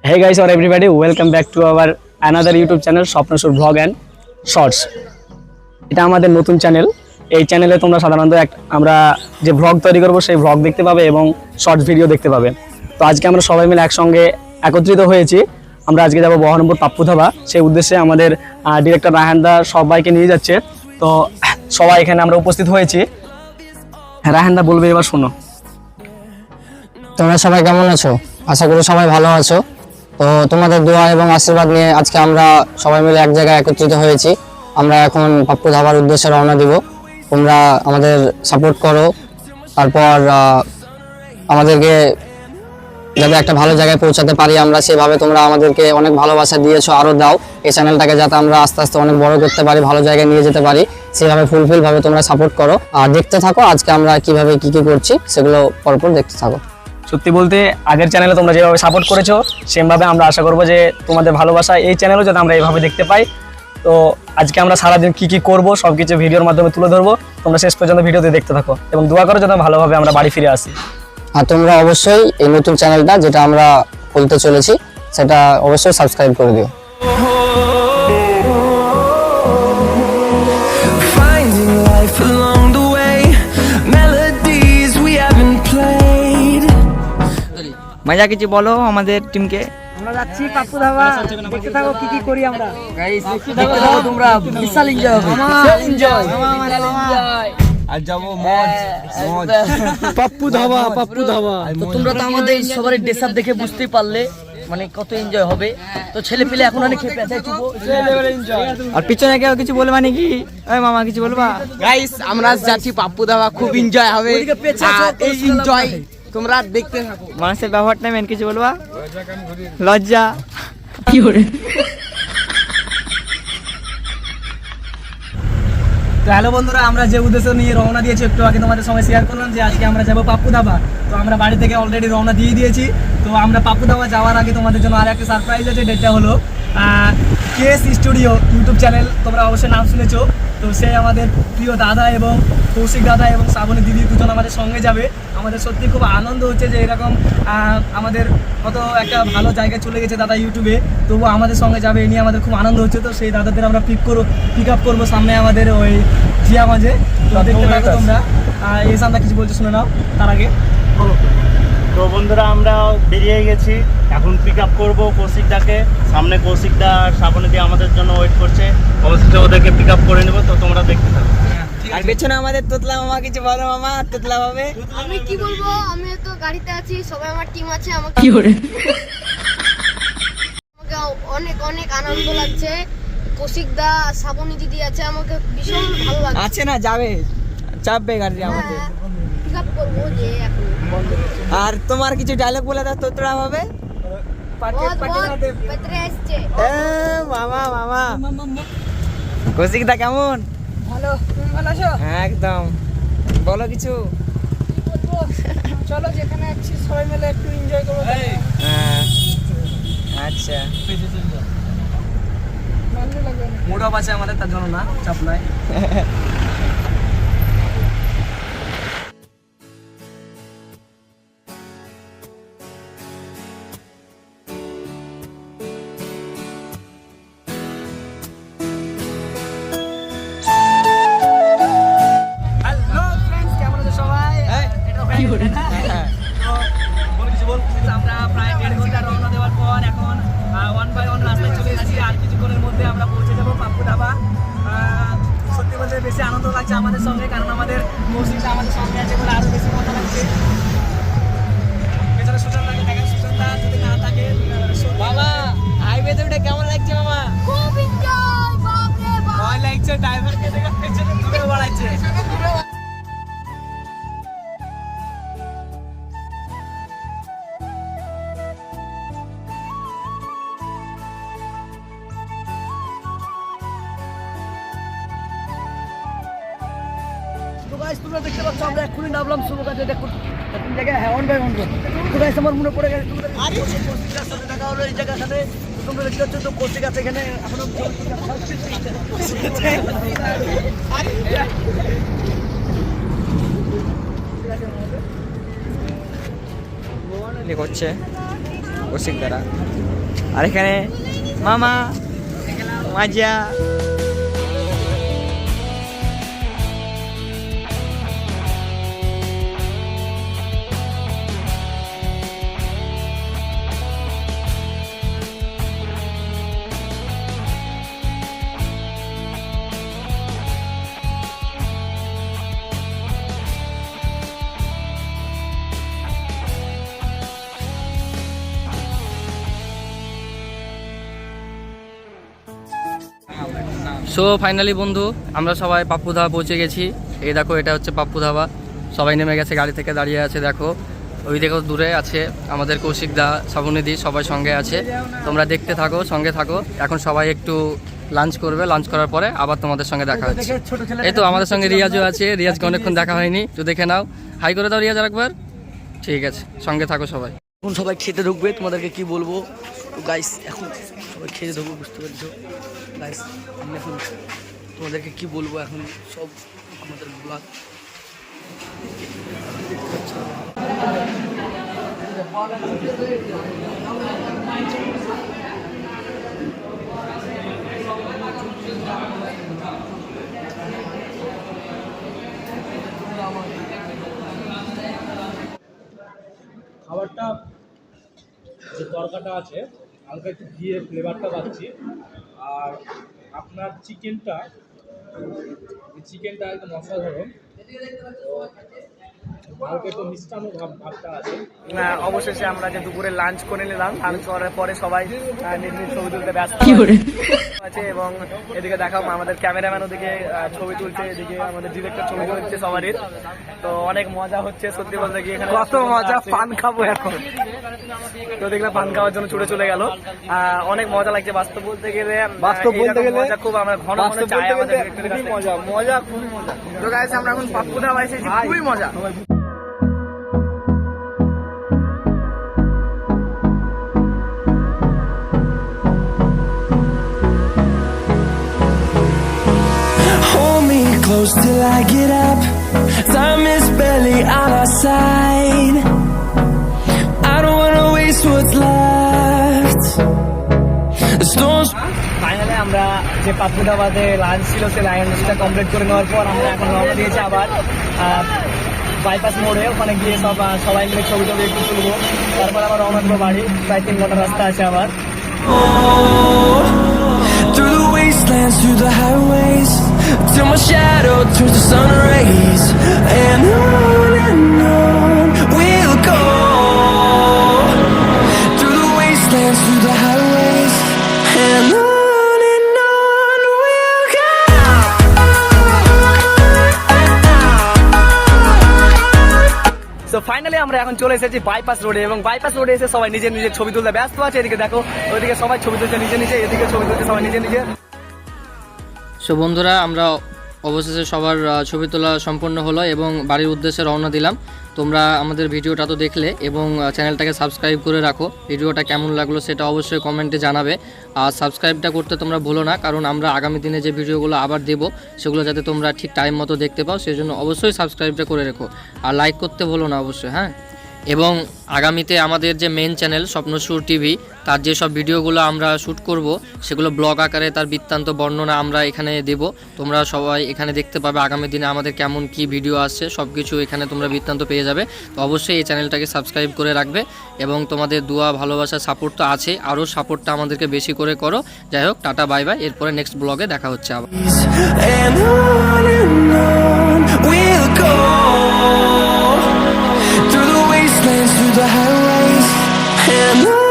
Hey guys or everybody, welcome back to our another YouTube channel Swapnasur vlog and shorts. এটা আমাদের নতুন channel. এই চ্যানেলে তোমরা সাধারণত আমরা যে ব্লগ তৈরি করব সেই ব্লগ দেখতে পাবে এবং শর্টস ভিডিও দেখতে পাবে। তো আজকে আমরা সবাই মিলে একসঙ্গে একত্রিত হয়েছি। আমরা আজকে যাব বহরমপুর পাপ্পু ধাবা। সেই উদ্দেশ্যে আমাদের ডিরেক্টর রায়হান দা সবাইকে নিয়ে যাচ্ছে। তো সবাই এখানে আমরা উপস্থিত হয়েছি। রায়হান দা বলবে, এবার শোনো। তোমরা সবাই কেমন আছো? আশা করি সবাই ভালো আছো। তো তোমাদের দোয়া এবং আশীর্বাদ নিয়ে আজকে আমরা সবাই মিলে এক জায়গায় একত্রিত হয়েছি। আমরা এখন পাপ্পু ধাবার উদ্দেশ্যে রওনা দিব। তোমরা আমাদের সাপোর্ট করো, তারপর আমাদেরকে যাতে একটা ভালো জায়গায় পৌঁছাতে পারি আমরা, সেভাবে তোমরা আমাদেরকে অনেক ভালোবাসা দিয়েছো, আরও দাও। এই চ্যানেলটাকে যাতে আমরা আস্তে আস্তে অনেক বড় করতে পারি, ভালো জায়গায় নিয়ে যেতে পারি, সেভাবে ফুলফিলভাবে তোমরা সাপোর্ট করো আর দেখতে থাকো আজকে আমরা কিভাবে কি করছি সেগুলো পরপর দেখতে থাকো। সত্যি বলতে আগের চ্যানেলে তোমরা যেভাবে সাপোর্ট করেছো সেমভাবে আমরা আশা করবো যে তোমাদের ভালোবাসা এই চ্যানেলও যাতে আমরা এইভাবে দেখতে পাই। তো আজকে আমরা সারাদিন কি করবো সব কিছু ভিডিওর মাধ্যমে তুলে ধরবো। তোমরা শেষ পর্যন্ত ভিডিওতে দেখতে থাকো এবং দোয়া করো যাতে ভালোভাবে আমরা বাড়ি ফিরে আসি। আর তোমরা অবশ্যই এই নতুন চ্যানেলটা যেটা আমরা খুলতে চলেছি সেটা অবশ্যই সাবস্ক্রাইব করে দিও। মজা কিছু বলো আমাদের টিমকে। আমরা যাচ্ছি পাপ্পু ধাবা, দেখতে থাকো কি করি আমরা। গাইস দেখতে থাকো তোমরা, বিশাল এনজয় হবে, বিশাল এনজয়। আজ যাবো মজ পাপ্পু ধাবা। তো তোমরা তো আমাদের সবার ড্রেস আপ দেখে বুঝতেই পারলে মানে কত এনজয় হবে। তো ছেলে পেলে এখন অনেক খেপে আছে, আর পিছনে কেউ কিছু বলবা নাকি? ওই মামা কিছু বলবা? গাইস আমরা যাচ্ছি পাপ্পু ধাবা, খুব এনজয় হবে। এই এনজয় তোমরা দেখতে থাকো। মানুষের ব্যবহারটা মেন, কিছু বলবা? লজ্জা কি করে। তো হ্যালো বন্ধুরা, আমরা যে উদ্দেশ্য নিয়ে রওনা দিয়েছি একটু আগে তোমাদের সঙ্গে শেয়ার করলাম যে আজকে আমরা যাবো পাপ্পু ধাবা। তো আমরা বাড়ি থেকে অলরেডি রওনা দিয়ে দিয়েছি। তো আমরা পাপ্পু ধাবা যাওয়ার আগে তোমাদের জন্য আর একটা সারপ্রাইজ আছে, ডেটটা হলো কেএস স্টুডিও ইউটিউব চ্যানেল, তোমরা অবশ্যই নাম শুনেছো। তো সে আমাদের প্রিয় দাদা এবং কৌশিক দাদা এবং শ্রাবণী দিদি দুজন আমাদের সঙ্গে যাবে। আমাদের সত্যি খুব আনন্দ হচ্ছে যে এরকম আমাদের কত একটা ভালো জায়গায় চলে গেছে দাদা ইউটিউবে, তবু আমাদের সঙ্গে যাবে, এ নিয়ে আমাদের খুব আনন্দ হচ্ছে। তো সেই দাদাদের আমরা পিক আপ করবো সামনে আমাদের ওই জিয়াগঞ্জে। তো দেখতে থাকো তোমরা। এই সামনে কিছু বলছো শুনে নাও, তার আগে বলো। তো বন্ধুরা আমরা বেরিয়ে গেছি, এখন পিক আপ করবো কৌশিকদাকে। সামনে কৌশিকদা আর শ্রাবণী দিয়ে আমাদের জন্য ওয়েট করছে, অবশ্যই ওদেরকে পিক আপ করে নেবো। তো তোমরা দেখতে থাকো। আর পেছনে আমাদের তোতলা মামা, কিছু বলো মামা। তোতলা ভাবে আমি কি বলবো, আমি তো গাড়িতে আছি, সবাই আমার টিম আছে, আমাকে কি করে। অনেক অনেক আনন্দ লাগছে। কৌশিক দা, শ্রাবণী দিদি আছে, আমাকে ভীষণ ভালো লাগছে। আছে না, যাবে চাপবে গাড়ি আমাদের। পিক আপ করবো যে এখন। আর তোমার কিছু ডায়লগ বলে দাও তোতলা ভাবে। পেত্রে আসছে। মামা মামা কৌশিক দা কেমন? ভালো, তুমি ভালো আছো? হ্যাঁ একদম, বলো কিছু। চলো যেখানে আছি সবাই মিলে একটু এনজয় করবো। হ্যাঁ আচ্ছা, ভালো লাগবে। মুড অফ আছে আমাদের, তার জন্য না চাপ নাই। আমরা প্রায় 1.5 ঘন্টা রওনা দেওয়ার পর এখন 1 বাই 1 রাস্তায় চলে এসেছি। আর কিছুক্ষণের মধ্যে আমরা পৌঁছে যাবো পাপ্পু ধাবা। সত্যি বলতে বেশি আনন্দ লাগছে আমাদের সঙ্গে, কারণ আমাদের কৌশিকটা আমাদের সঙ্গে আছে বলে আরো বেশি মজা লাগছে। পেছনে সুচন্দা দেখেন, সুচন্দা যদি না থাকে। বাবা হাইওয়েতে উঠে কেমন লাগছে মামা? খুব এনজয়, বাপ রে বাপ। ভয় লাগছে, ড্রাইভারকে দেখে পেছনে দূরে বাড়াচ্ছে। তো গাইস তোমরা দেখতে পাচ্ছ আমরা এক্ষুনি নামলাম শুভকাজে। দেখুন কোন জায়গায়, হ্যাঁ 1 বাই 1 রোড। তো গাইস আমার মনে পড়ে গেছে কৌশিকার সাথে দেখা হলো এই জায়গাটাতে। তোমরা দেখতে পাচ্ছ তো কৌশিক আছে এখানে এখনো করছে কৌশিক দ্বারা। আর এখানে মামা মাজা। সো ফাইনালি বন্ধু আমরা সবাই পাপ্পু ধাবা পৌঁছে গেছি। এই দেখো এটা হচ্ছে পাপ্পু ধাবা, সবাই নেমে গেছে, গাড়ি থেকে দাঁড়িয়ে আছে। দেখো ওই দেখো দূরে আছে আমাদের কৌশিক দা, শ্রাবণীদি, সবাই সঙ্গে আছে। তোমরা দেখতে থাকো, সঙ্গে থাকো। এখন সবাই একটু লাঞ্চ করবে, লাঞ্চ করার পরে আবার তোমাদের সঙ্গে দেখা হচ্ছে। এই তো আমাদের সঙ্গে রিয়াজও আছে, রিয়াজকে অনেকক্ষণ দেখা হয়নি, তো দেখে নাও। হাই করে দাও রিয়াজ আরেকবার। ঠিক আছে, সঙ্গে থাকো সবাই। এখন সবাই খেতে ঢুকবে, তোমাদেরকে কি বলবো। তো গাইস এখন সবাই খেতে ঢুকবো, বুঝতে পারছো গাইস। আমি এখন তোমাদেরকে কি বলবো, এখন সব আমাদের ব্লগ খাবারটা যে তরকাটা আছে হালকা একটু ঘিয়ের ফ্লেভারটা পাচ্ছি। আর আপনার চিকেনটা একদম অসাধারণ, হালকা একটু মিষ্টানো ভাবটা আছে। অবশেষে আমরা যে দুপুরে লাঞ্চ করে নিলাম, লাঞ্চ করার পরে সবাই নিজ নিজ ছবি তুলতে ব্যস্ত আছে। এবং এদিকে দেখাও আমাদের ক্যামেরাম্যান ওদিকে ছবি তুলছে, এদিকে আমাদের ডিরেক্টর ছবি তুলছে সবারই। তো অনেক মজা হচ্ছে সত্যি বলতে গিয়ে, এখানে কত মজা, পান খাবো এখন। তো দেখলাম পান খাওয়ার জন্য ছুটে চলে গেল। অনেক মজা লাগছে বাস্তব বলতে গেলে, মজা খুব। আমরা ঘন ঘন চাই আমাদের মজা খুবই মজা। তো গাইস আমরা এখন পাপ্পু ধাবা এসেছি, খুবই মজা। Hold me close till I get up. Time is barely on our side. I don't wanna waste what's left. The storms. Finally আমরা যে পাপ্পু ধাবাতে লাঞ্চ ছিল সেই লাঞ্চটা কমপ্লিট করে নেওয়ার পর আমরা এখন রওনা দিয়েছি আবার বাইপাস মোড়ে। ওখানে গিয়ে সবাই মিলে ছবি টবি একটু তুলবো, তারপর আবার রওনা দেবো বাড়ি। প্রায় 3 ঘন্টা রাস্তা আছে আবার। Through the wastelands, through the highways, till my shadow turns to sun rays, and on we'll go. Through the wastelands, through the highways, and on we'll go. তো ফাইনালি আমরা এখন চলে এসেছি বাইপাস রোডে, এবং বাইপাস রোডে এসে সবাই নিজের নিজের ছবি তুলতে ব্যস্ত আছে। এদিকে দেখো ওইদিকে সবাই ছবি তুলছে নিজে নিজে, এদিকে ছবি তুলছে সবাই নিজে নিজে। সো বন্ধুরা আমরা অবশেষে সবার ছবি তোলা সম্পন্ন হলো এবং বাড়ির উদ্দেশ্যে রওনা দিলাম। তোমরা আমাদের ভিডিওটা তো দেখলে এবং চ্যানেলটাকে সাবস্ক্রাইব করে রাখো। ভিডিওটা কেমন লাগলো সেটা অবশ্যই কমেন্টে জানাবে। আর সাবস্ক্রাইবটা করতে তোমরা ভুলো না, কারণ আমরা আগামী দিনে যে ভিডিওগুলো আবার দেব সেগুলো যাতে তোমরা ঠিক টাইম মতো দেখতে পাও, সেই জন্য অবশ্যই সাবস্ক্রাইবটা করে রেখো। আর লাইক করতে ভুলো না অবশ্যই, হ্যাঁ। এবং আগামীতে আমাদের যে মেন চ্যানেল স্বপ্নসুর টিভি, তার যেসব ভিডিওগুলো আমরা শ্যুট করব সেগুলো ব্লগ আকারে তার বৃত্তান্ত বর্ণনা আমরা এখানে দেব। তোমরা সবাই এখানে দেখতে পাবে আগামী দিনে আমাদের কেমন কি ভিডিও আসছে, সব কিছু এখানে তোমরা বৃত্তান্ত পেয়ে যাবে। তো অবশ্যই এই চ্যানেলটাকে সাবস্ক্রাইব করে রাখবে এবং তোমাদের দোয়া ভালোবাসা সাপোর্ট তো আছে, আরও সাপোর্টটা আমাদেরকে বেশি করে করো। যাই হোক, টাটা বাই বাই, এরপরে নেক্সট ব্লগে দেখা হচ্ছে আবার। And on we'll go. Through the wastelands, through the highways, and on